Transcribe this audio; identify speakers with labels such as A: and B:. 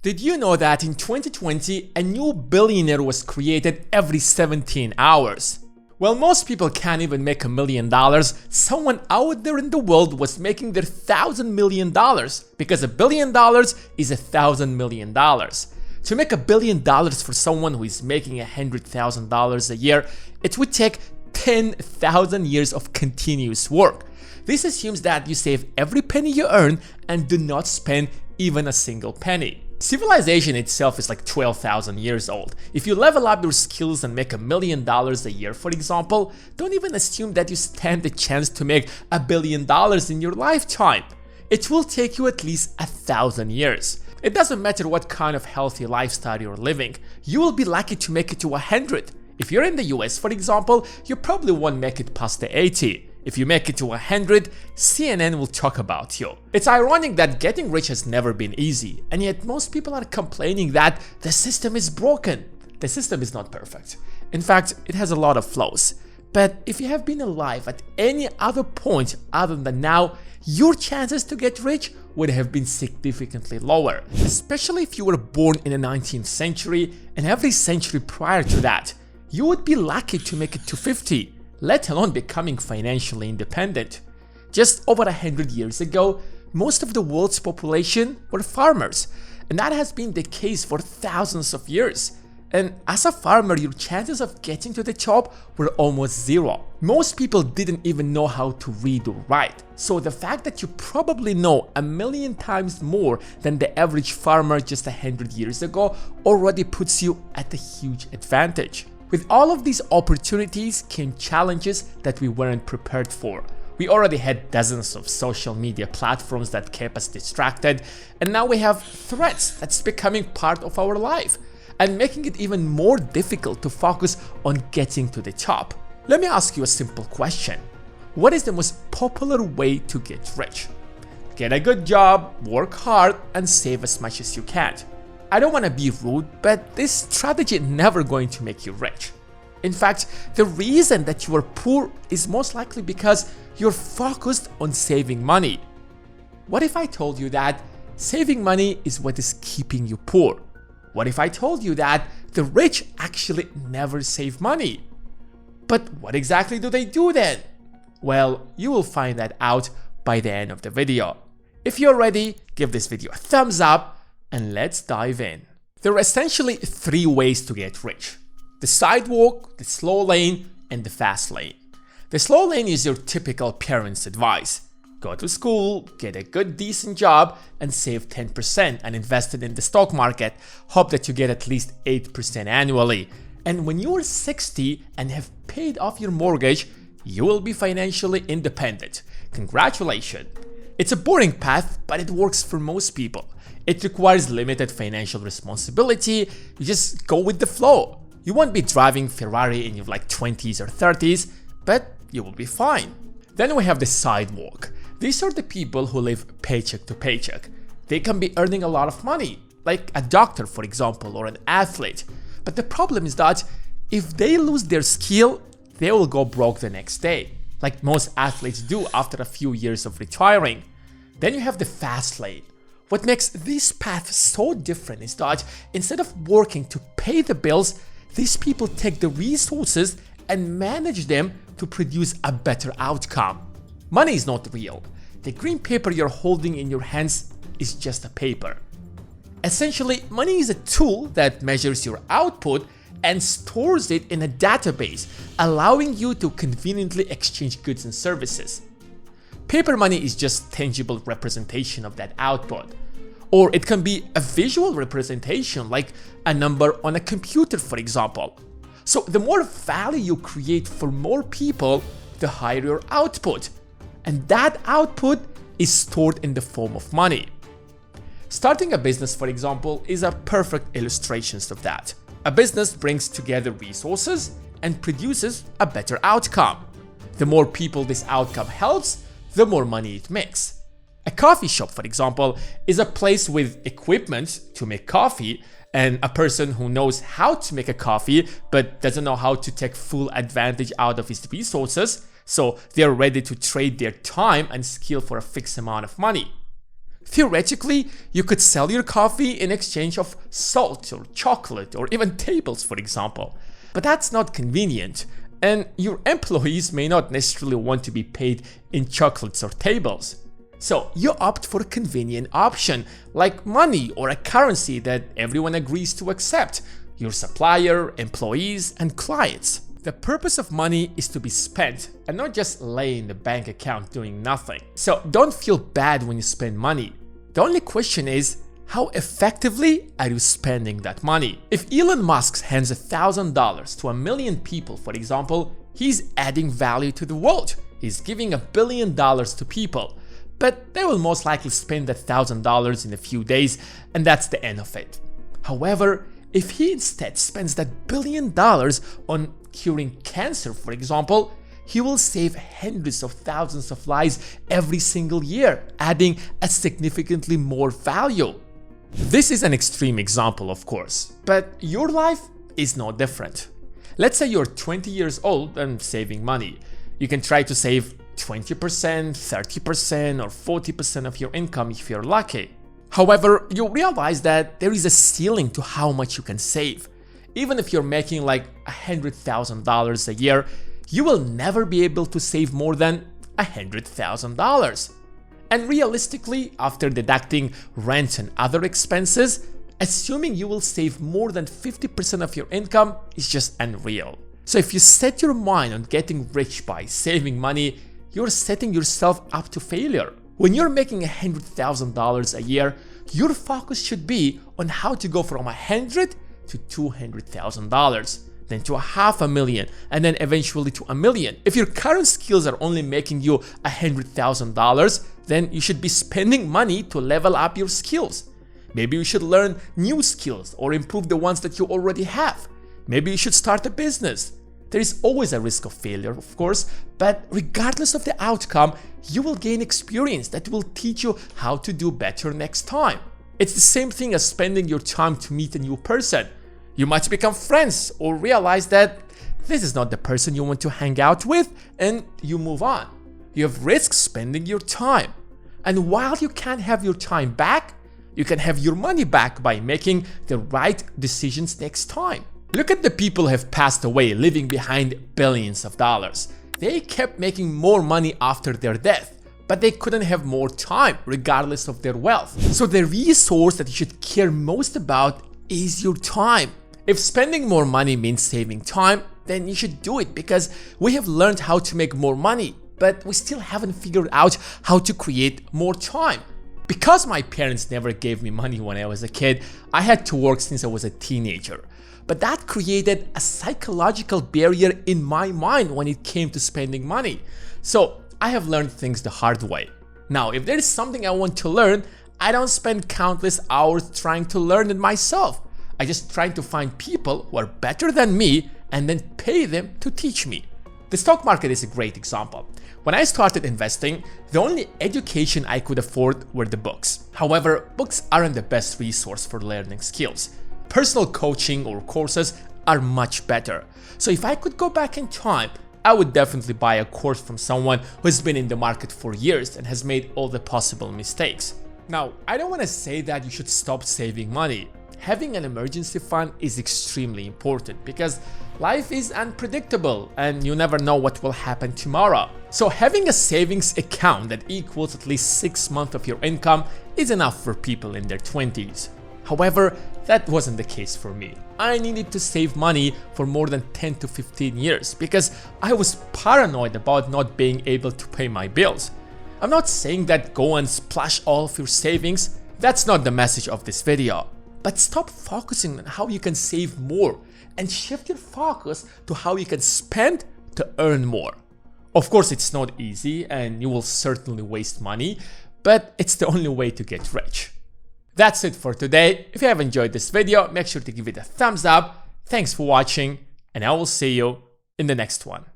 A: Did you know that in 2020, a new billionaire was created every 17 hours? Well, most people can't even make $1 million. Someone out there in the world was making their $1,000 million because $1 billion is $1,000 million. To make $1 billion for someone who is making $100,000 a year, it would take 10,000 years of continuous work. This assumes that you save every penny you earn and do not spend even a single penny. Civilization itself is like 12,000 years old. If you level up your skills and make $1 million a year, for example, don't even assume that you stand a chance to make $1 billion in your lifetime. It will take you at least 1,000 years. It doesn't matter what kind of healthy lifestyle you're living, you will be lucky to make it to 100. If you're in the US, for example, you probably won't make it past the 80. If you make it to 100, CNN will talk about you. It's ironic that getting rich has never been easy, and yet most people are complaining that the system is broken. The system is not perfect. In fact, it has a lot of flaws. But if you have been alive at any other point other than now, your chances to get rich would have been significantly lower, especially if you were born in the 19th century and every century prior to that. You would be lucky to make it to 50. Let alone becoming financially independent. Just over 100 years ago, most of the world's population were farmers, and that has been the case for thousands of years. And as a farmer, your chances of getting to the top were almost zero. Most people didn't even know how to read or write, so the fact that you probably know 1,000,000 times more than the average farmer just 100 years ago already puts you at a huge advantage. With all of these opportunities came challenges that we weren't prepared for. We already had dozens of social media platforms that kept us distracted, and now we have threats that's becoming part of our life and making it even more difficult to focus on getting to the top. Let me ask you a simple question. What is the most popular way to get rich? Get a good job, work hard, and save as much as you can. I don't want to be rude, but this strategy is never going to make you rich. In fact, the reason that you are poor is most likely because you're focused on saving money. What if I told you that saving money is what is keeping you poor? What if I told you that the rich actually never save money? But what exactly do they do then? Well, you will find that out by the end of the video. If you're ready, give this video a thumbs up, and let's dive in. There are essentially three ways to get rich: the sidewalk, the slow lane, and the fast lane. The slow lane is your typical parent's advice. Go to school, get a good decent job, and save 10% and invest it in the stock market. Hope that you get at least 8% annually. And when you are 60 and have paid off your mortgage, you will be financially independent. Congratulations! It's a boring path, but it works for most people. It requires limited financial responsibility. You just go with the flow. You won't be driving Ferrari in your 20s or 30s, but you will be fine. Then we have the sidewalk. These are the people who live paycheck to paycheck. They can be earning a lot of money, like a doctor, for example, or an athlete. But the problem is that if they lose their skill, they will go broke the next day, like most athletes do after a few years of retiring. Then you have the fast lane. What makes this path so different is that instead of working to pay the bills, these people take the resources and manage them to produce a better outcome. Money is not real. The green paper you're holding in your hands is just a paper. Essentially, money is a tool that measures your output and stores it in a database, allowing you to conveniently exchange goods and services. Paper money is just tangible representation of that output. Or it can be a visual representation, like a number on a computer, for example. So the more value you create for more people, the higher your output. And that output is stored in the form of money. Starting a business, for example, is a perfect illustration of that. A business brings together resources and produces a better outcome. The more people this outcome helps, the more money it makes. A coffee shop, for example, is a place with equipment to make coffee and a person who knows how to make a coffee but doesn't know how to take full advantage out of his resources, so they're ready to trade their time and skill for a fixed amount of money. Theoretically, you could sell your coffee in exchange of salt or chocolate or even tables, for example. But that's not convenient, and your employees may not necessarily want to be paid in chocolates or tables. So you opt for a convenient option like money or a currency that everyone agrees to accept, your supplier, employees, and clients. The purpose of money is to be spent and not just lay in the bank account doing nothing. So don't feel bad when you spend money. The only question is, how effectively are you spending that money? If Elon Musk hands $1,000 to 1 million people, for example, he's adding value to the world. He's giving $1 billion to people, but they will most likely spend that $1,000 in a few days, and that's the end of it. However, if he instead spends that $1 billion on curing cancer, for example, he will save hundreds of thousands of lives every single year, adding a significantly more value. This is an extreme example, of course, but your life is no different. Let's say you're 20 years old and saving money. You can try to save 20%, 30%, or 40% of your income if you're lucky. However, you'll realize that there is a ceiling to how much you can save. Even if you're making like $100,000 a year, you will never be able to save more than $100,000. And realistically, after deducting rent and other expenses, assuming you will save more than 50% of your income is just unreal. So if you set your mind on getting rich by saving money, you're setting yourself up to failure. When you're making $100,000 a year, your focus should be on how to go from $100,000 to $200,000, then to $500,000, and then eventually to $1 million. If your current skills are only making you $100,000, then you should be spending money to level up your skills. Maybe you should learn new skills or improve the ones that you already have. Maybe you should start a business. There is always a risk of failure, of course, but regardless of the outcome, you will gain experience that will teach you how to do better next time. It's the same thing as spending your time to meet a new person. You might become friends or realize that this is not the person you want to hang out with, and you move on. You have risked spending your time. And while you can't have your time back, you can have your money back by making the right decisions next time. Look at the people who have passed away leaving behind billions of dollars. They kept making more money after their death, but they couldn't have more time regardless of their wealth. So the resource that you should care most about is your time. If spending more money means saving time, then you should do it, because we have learned how to make more money, but we still haven't figured out how to create more time. Because my parents never gave me money when I was a kid, I had to work since I was a teenager. But that created a psychological barrier in my mind when it came to spending money. So I have learned things the hard way. Now, if there is something I want to learn, I don't spend countless hours trying to learn it myself. I just try to find people who are better than me and then pay them to teach me. The stock market is a great example. When I started investing, the only education I could afford were the books. However, books aren't the best resource for learning skills. Personal coaching or courses are much better. So if I could go back in time, I would definitely buy a course from someone who has been in the market for years and has made all the possible mistakes. Now, I don't want to say that you should stop saving money. Having an emergency fund is extremely important because life is unpredictable and you never know what will happen tomorrow. So having a savings account that equals at least 6 months of your income is enough for people in their 20s. However, that wasn't the case for me. I needed to save money for more than 10 to 15 years because I was paranoid about not being able to pay my bills. I'm not saying that go and splash all of your savings. That's not the message of this video. But stop focusing on how you can save more and shift your focus to how you can spend to earn more. Of course, it's not easy and you will certainly waste money, but it's the only way to get rich. That's it for today. If you have enjoyed this video, make sure to give it a thumbs up. Thanks for watching, and I will see you in the next one.